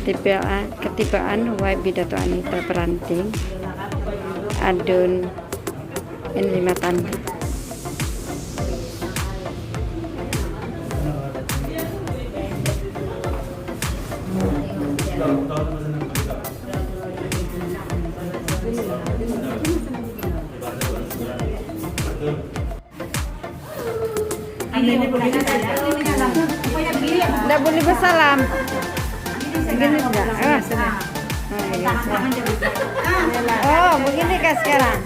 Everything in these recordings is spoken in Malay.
ketibaan Wai Bidato Anita Peranting adun N5 tanda. Nggak boleh bersalam. Begini enggak? Oh, begini kah sekarang?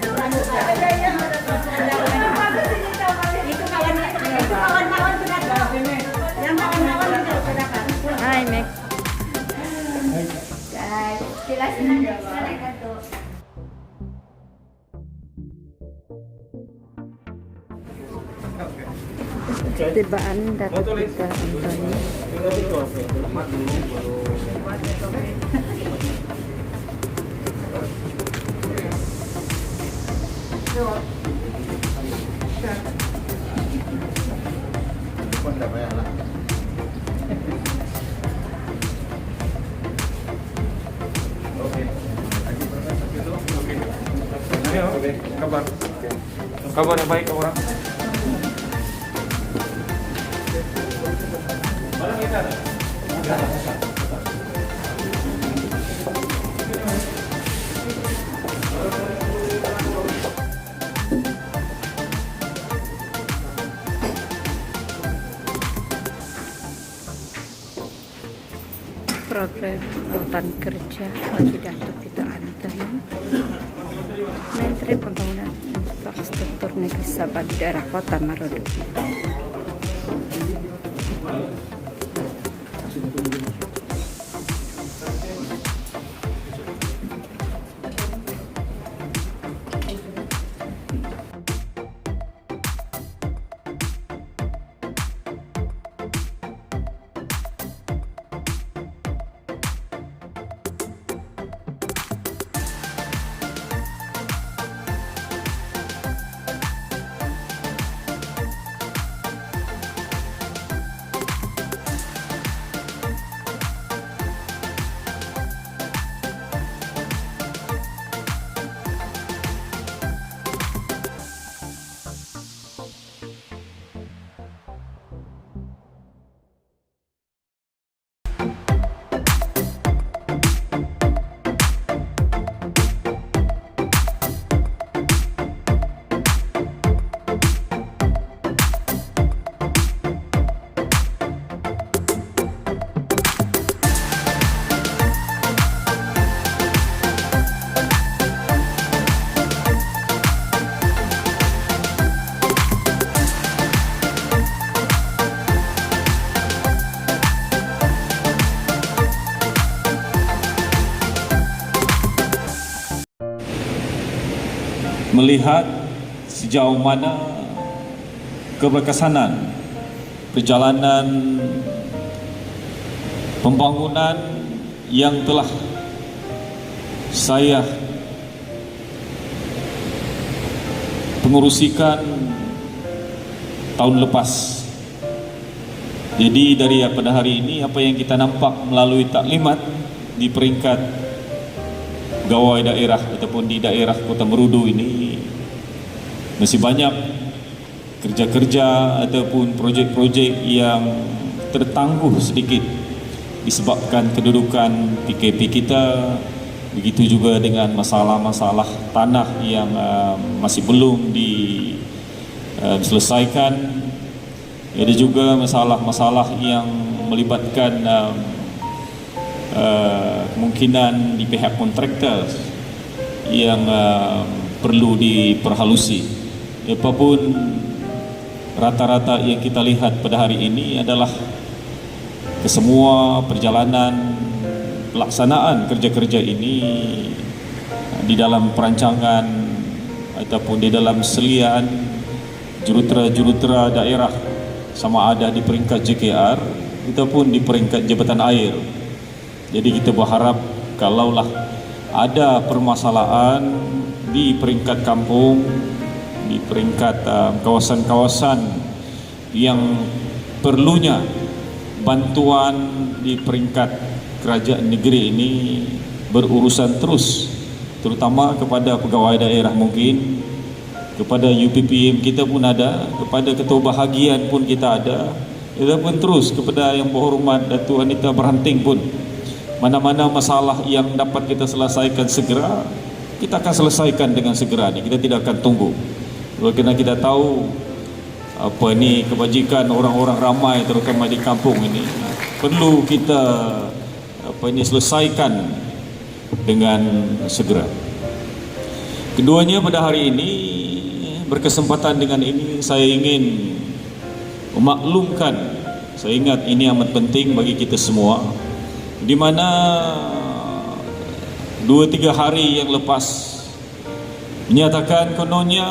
Hai, Mek. Ketibaan Datuk Tita Antoni. Kabar yang baik orang. Program Lautan Kerja bagi Datuk Tita Antoni, Menteri Pembangunan Infrastruktur Negeri Sabah di daerah Kota Marodo. Melihat sejauh mana keberkesanan perjalanan pembangunan yang telah saya pengurusikan tahun lepas. Jadi dari pada hari ini apa yang kita nampak melalui taklimat di peringkat gawai daerah ataupun di daerah Kota Marodo ini masih banyak kerja-kerja ataupun projek-projek yang tertangguh sedikit disebabkan kedudukan PKP kita, begitu juga dengan masalah-masalah tanah yang masih belum diselesaikan. Ada juga masalah-masalah yang melibatkan kemungkinan di pihak kontraktor yang perlu diperhalusi. Apapun rata-rata yang kita lihat pada hari ini adalah kesemua perjalanan pelaksanaan kerja-kerja ini di dalam perancangan ataupun di dalam selian jurutera-jurutera daerah, sama ada di peringkat JKR ataupun di peringkat Jabatan Air. Jadi kita berharap kalaulah ada permasalahan di peringkat kampung, di peringkat kawasan-kawasan yang perlunya bantuan di peringkat kerajaan negeri ini berurusan terus, terutama kepada pegawai daerah mungkin, kepada UPPM kita pun ada, kepada ketua bahagian pun kita ada, kita pun terus kepada yang berhormat Datuk Anita Berhanting pun, mana-mana masalah yang dapat kita selesaikan segera, kita akan selesaikan dengan segera ni, kita tidak akan tunggu. Kerana kita tahu kebajikan orang-orang ramai terutama di kampung ini perlu kita selesaikan dengan segera. Keduanya pada hari ini, berkesempatan dengan ini saya ingin memaklumkan, saya ingat ini amat penting bagi kita semua, di mana 2-3 hari yang lepas menyatakan kononnya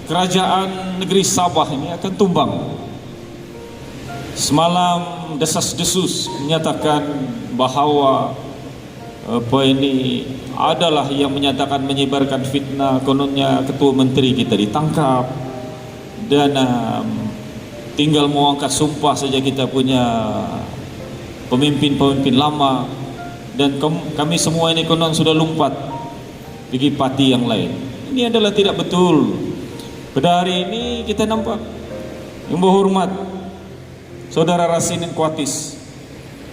kerajaan negeri Sabah ini akan tumbang. Semalam desas-desus menyatakan bahawa adalah yang menyatakan menyebarkan fitnah, kononnya ketua menteri kita ditangkap dan tinggal mau angkat sumpah saja kita punya pemimpin-pemimpin lama, dan kami semua ini konon sudah lompat pergi parti yang lain. Ini adalah tidak betul. Pada hari ini kita nampak yang berhormat Saudara Rasinin Kuatis,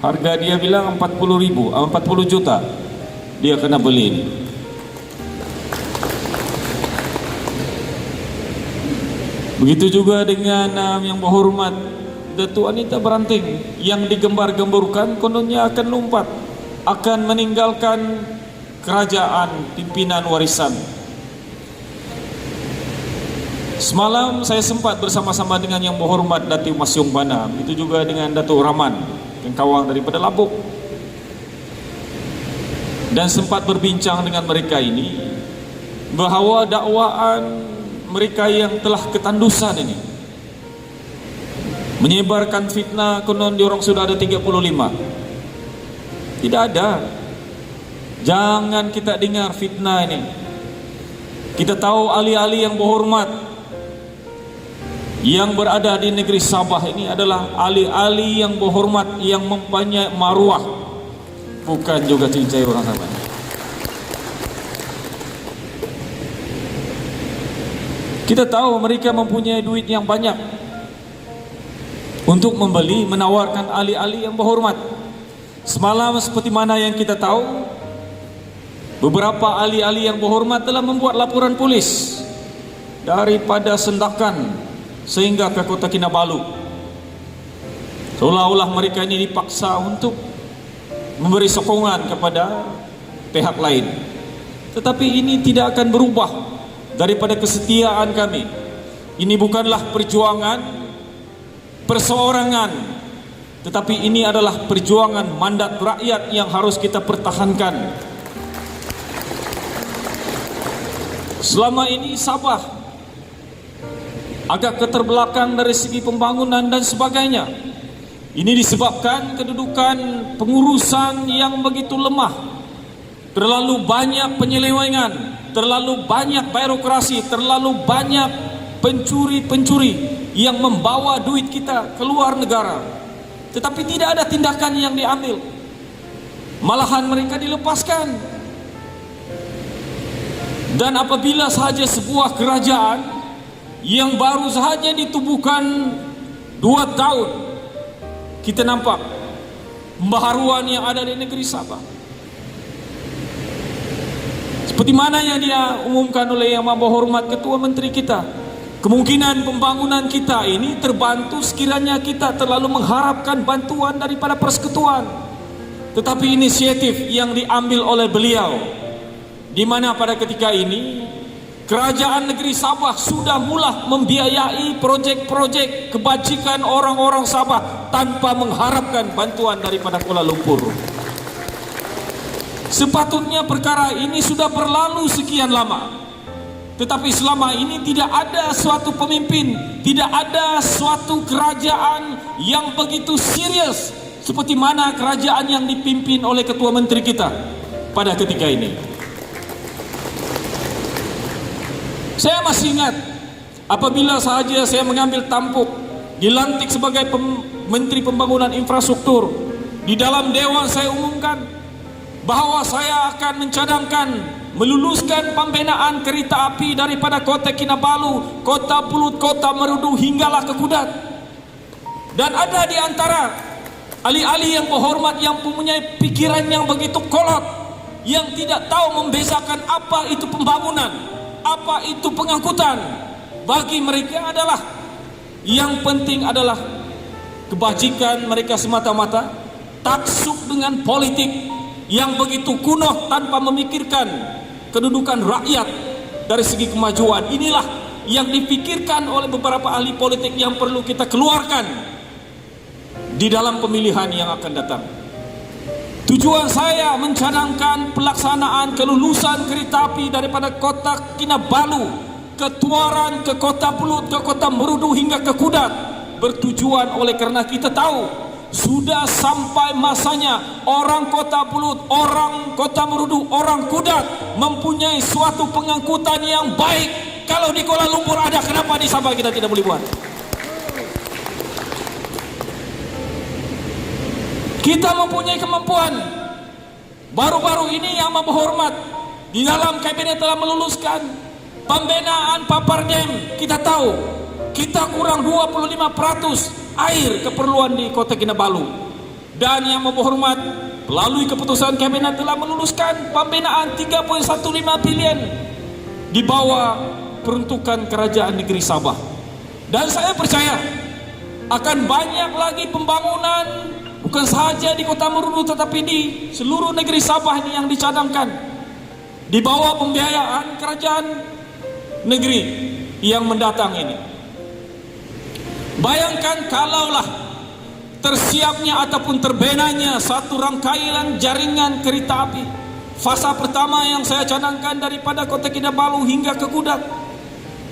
harga dia bilang 40 juta dia kena beli ini. Begitu juga dengan yang berhormat Datuk Anita Berhanting yang digembar-gemburkan kononnya akan lompat, akan meninggalkan kerajaan pimpinan warisan. Semalam saya sempat bersama-sama dengan yang berhormat Datuk Masyung Bana, itu juga dengan Datuk Rahman yang kawang daripada Labuk, dan sempat berbincang dengan mereka ini bahawa dakwaan mereka yang telah ketandusan ini menyebarkan fitnah, konon diorang sudah ada 35. Tidak ada. Jangan kita dengar fitnah ini. Kita tahu ahli-ahli yang berhormat yang berada di negeri Sabah ini adalah ahli-ahli yang berhormat, yang mempunyai maruah, bukan juga cincai orang ramai. Kita tahu mereka mempunyai duit yang banyak untuk membeli, menawarkan ahli-ahli yang berhormat. Semalam seperti mana yang kita tahu, beberapa ahli-ahli yang berhormat telah membuat laporan polis daripada Sendakan sehingga ke Kota Kinabalu, seolah-olah mereka ini dipaksa untuk memberi sokongan kepada pihak lain. Tetapi ini tidak akan berubah daripada kesetiaan kami. Ini bukanlah perjuangan perseorangan, tetapi ini adalah perjuangan mandat rakyat yang harus kita pertahankan. Selama ini Sabah agak keterbelakang dari segi pembangunan dan sebagainya. Ini disebabkan kedudukan pengurusan yang begitu lemah, terlalu banyak penyelewengan, terlalu banyak birokrasi, terlalu banyak pencuri-pencuri yang membawa duit kita keluar negara. Tetapi tidak ada tindakan yang diambil, malahan mereka dilepaskan. Dan apabila sahaja sebuah kerajaan yang baru sahaja ditubuhkan 2 tahun, kita nampak pembaharuan yang ada di negeri Sabah. Seperti mana yang dia umumkan oleh Yang Maha Hormat Ketua Menteri kita, kemungkinan pembangunan kita ini terbantu sekiranya kita terlalu mengharapkan bantuan daripada persekutuan. Tetapi inisiatif yang diambil oleh beliau, di mana pada ketika ini kerajaan negeri Sabah sudah mula membiayai projek-projek kebajikan orang-orang Sabah tanpa mengharapkan bantuan daripada Kuala Lumpur. Sepatutnya perkara ini sudah berlalu sekian lama, tetapi selama ini tidak ada suatu pemimpin, tidak ada suatu kerajaan yang begitu serius seperti mana kerajaan yang dipimpin oleh Ketua Menteri kita pada ketika ini. Saya masih ingat apabila sahaja saya mengambil tampuk, dilantik sebagai Menteri Pembangunan Infrastruktur, Di dalam Dewan saya umumkan bahwa saya akan mencadangkan meluluskan pembinaan kereta api daripada Kota Kinabalu, Kota Pulut, Kota Merudu hinggalah ke Kudat. Dan ada di antara ahli-ahli yang berhormat yang mempunyai pikiran yang begitu kolot, yang tidak tahu membezakan apa itu pembangunan, apa itu pengangkutan. Bagi mereka adalah yang penting adalah kebajikan mereka semata-mata, taksub dengan politik yang begitu kuno tanpa memikirkan kedudukan rakyat dari segi kemajuan. Inilah yang dipikirkan oleh beberapa ahli politik yang perlu kita keluarkan di dalam pemilihan yang akan datang. Tujuan saya mencadangkan pelaksanaan kelulusan kereta api daripada Kota Kinabalu ke Tuaran, ke Kota Pulut, ke Kota Merudu hingga ke Kudat, bertujuan oleh karena kita tahu sudah sampai masanya orang Kota Pulut, orang Kota Merudu, orang Kudat mempunyai suatu pengangkutan yang baik. Kalau di Kuala Lumpur ada, kenapa di Sabah kita tidak boleh buat? Kita mempunyai kemampuan. Baru-baru ini yang berhormat di dalam kabinet telah meluluskan pembinaan Papar Dam. Kita tahu kita kurang 25% air keperluan di Kota Kinabalu. Dan yang berhormat melalui keputusan kabinet telah meluluskan pembinaan 3.15 bilion di bawah peruntukan kerajaan negeri Sabah. Dan saya percaya akan banyak lagi pembangunan, bukan sahaja di Kota Merudu tetapi di seluruh negeri Sabah ini yang dicadangkan di bawah pembiayaan kerajaan negeri yang mendatang ini. Bayangkan kalaulah tersiapnya ataupun terbinanya satu rangkaian jaringan kereta api. Fasa pertama yang saya cadangkan daripada Kota Kinabalu hingga ke Kudat.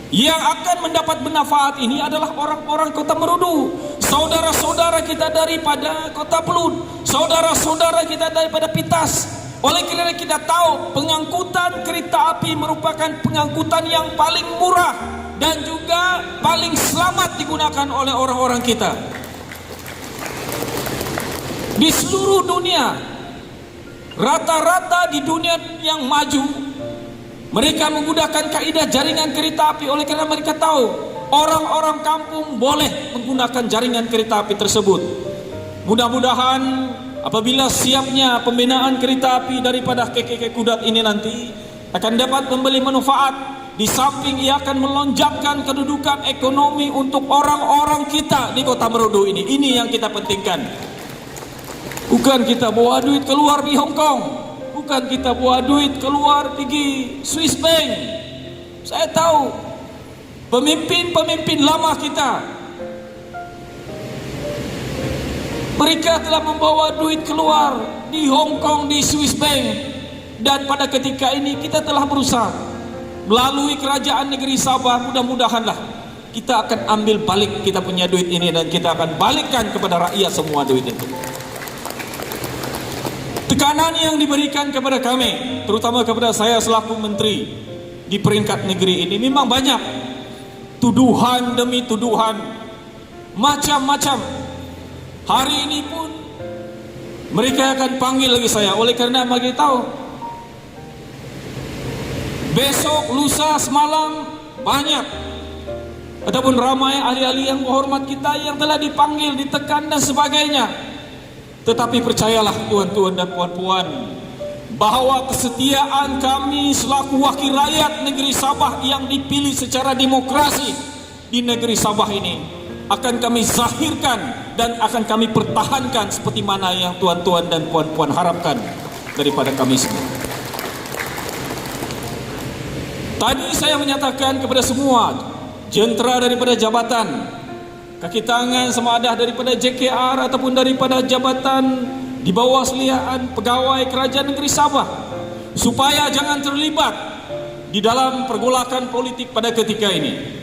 Yang akan mendapat manfaat ini adalah orang-orang Kota Merudu, saudara-saudara kita daripada Kota Pulut, saudara-saudara kita daripada Pitas. Oleh kerana kita tahu pengangkutan kereta api merupakan pengangkutan yang paling murah dan juga paling selamat digunakan oleh orang-orang kita. Di seluruh dunia, rata-rata di dunia yang maju, mereka menggunakan kaidah jaringan kereta api oleh kerana mereka tahu orang-orang kampung boleh menggunakan jaringan kereta api tersebut. Mudah-mudahan apabila siapnya pembinaan kereta api daripada KKK Kudat ini nanti akan dapat memberi manfaat. Di samping ia akan melonjakkan kedudukan ekonomi untuk orang-orang kita di Kota Merudu ini. Ini yang kita pentingkan. Bukan kita bawa duit keluar di Hong Kong, bukan kita bawa duit keluar pergi Swiss Bank. Saya tahu pemimpin-pemimpin lama kita, mereka telah membawa duit keluar di Hong Kong, di Swiss Bank. Dan pada ketika ini kita telah berusaha melalui kerajaan negeri Sabah, mudah-mudahanlah kita akan ambil balik kita punya duit ini dan kita akan balikkan kepada rakyat semua duit itu. Tekanan yang diberikan kepada kami, terutama kepada saya selaku menteri di peringkat negeri ini, memang banyak. Tuduhan demi tuduhan, macam-macam. Hari ini pun mereka akan panggil lagi saya. Oleh kerana bagi tahu, besok, lusa, semalam banyak ataupun ramai ahli-ahli yang berhormat kita yang telah dipanggil, ditekan dan sebagainya. Tetapi percayalah tuan-tuan dan puan-puan, bahawa kesetiaan kami selaku wakil rakyat negeri Sabah yang dipilih secara demokrasi di negeri Sabah ini akan kami zahirkan dan akan kami pertahankan seperti mana yang tuan-tuan dan puan-puan harapkan daripada kami semua. Tadi saya menyatakan kepada semua jentera daripada jabatan, kaki tangan sama ada daripada JKR ataupun daripada jabatan di bawah seliaan pegawai kerajaan negeri Sabah, supaya jangan terlibat di dalam pergolakan politik pada ketika ini.